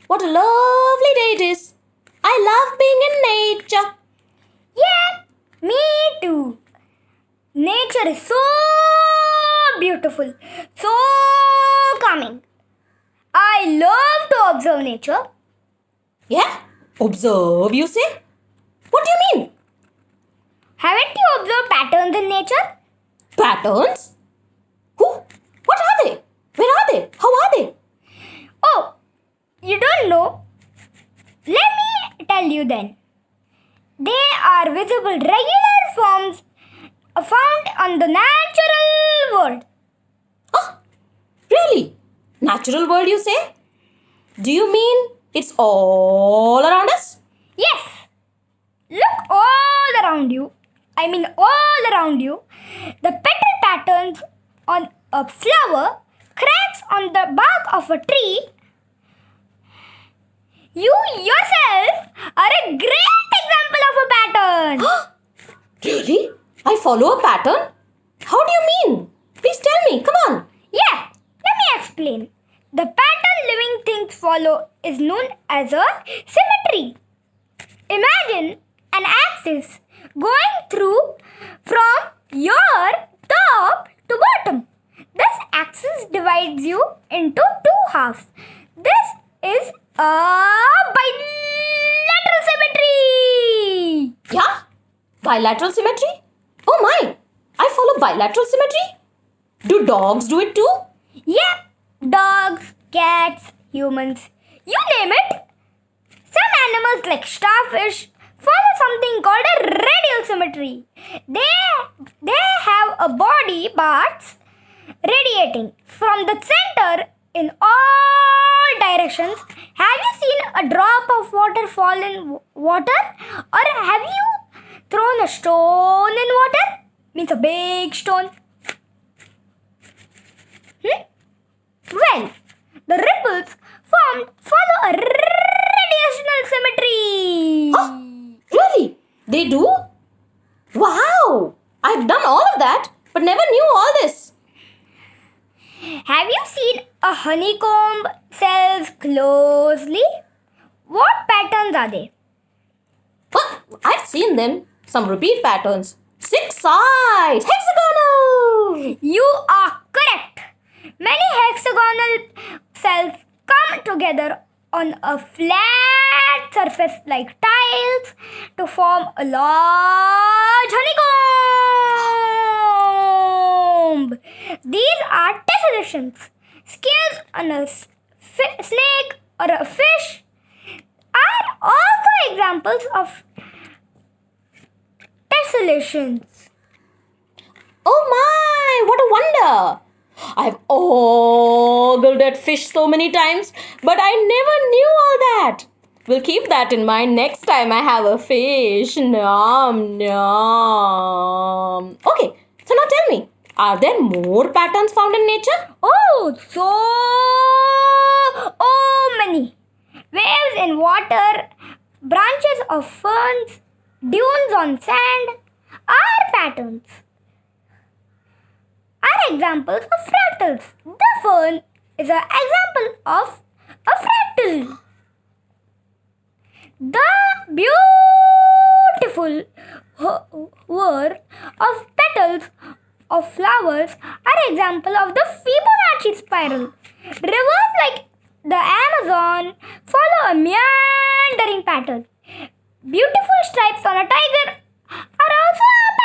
What a lovely day it is. I love being in nature. Yeah, me too. Nature is so beautiful, so calming. I love to observe nature. Yeah? Observe, you say? What do you mean? Haven't you observed patterns in nature? Patterns? Who? What are they? Where are they? How are they? Oh, you don't know? Let me tell you then. They are visible regular forms found on the natural world. Oh, really? Natural world, you say? Do you mean it's all around us? Yes. Look all around you. All around you. The petal patterns on a flower, cracks on the bark of a tree. You yourself are a great example of a pattern. Really? I follow a pattern? How do you mean? Please tell me. Come on. Yeah, let me explain. The pattern living things follow is known as a symmetry. Imagine an axis going through from your top to bottom. This axis divides you into two halves. This is a bilateral symmetry. Yeah? Bilateral symmetry? Oh my! I follow bilateral symmetry? Do dogs do it too? Yeah, dogs, cats, humans, you name it. Some animals like starfish follow something called a radial symmetry. They have a body parts radiating from the center in all directions. Have you seen a drop of water fall in water? Or have you thrown a stone in water? Means a big stone. Well, the ripples formed follow a radiational symmetry. Huh? Really? They do? Wow! I've done all of that, but never knew all this. Have you seen a honeycomb cells closely? What patterns are they? Huh? I've seen them. Some repeat patterns. 6 sides. Hexagonal! You are correct. Many hexagonal cells come together on a flat surface like tiles to form a large honeycomb. These are tessellations. Scales on a snake or a fish are also examples of tessellations. Oh my! What a wonder! I've ogled at fish so many times, but I never knew all that. We'll keep that in mind next time I have a fish. Nom nom. Okay, so now tell me, are there more patterns found in nature? Oh, many. Waves in water, branches of ferns, dunes on sand are patterns. Are examples of fractals. The fern is an example of a fractal. The beautiful whir of petals of flowers are example of the Fibonacci spiral. Rivers like the Amazon follow a meandering pattern. Beautiful stripes on a tiger are also a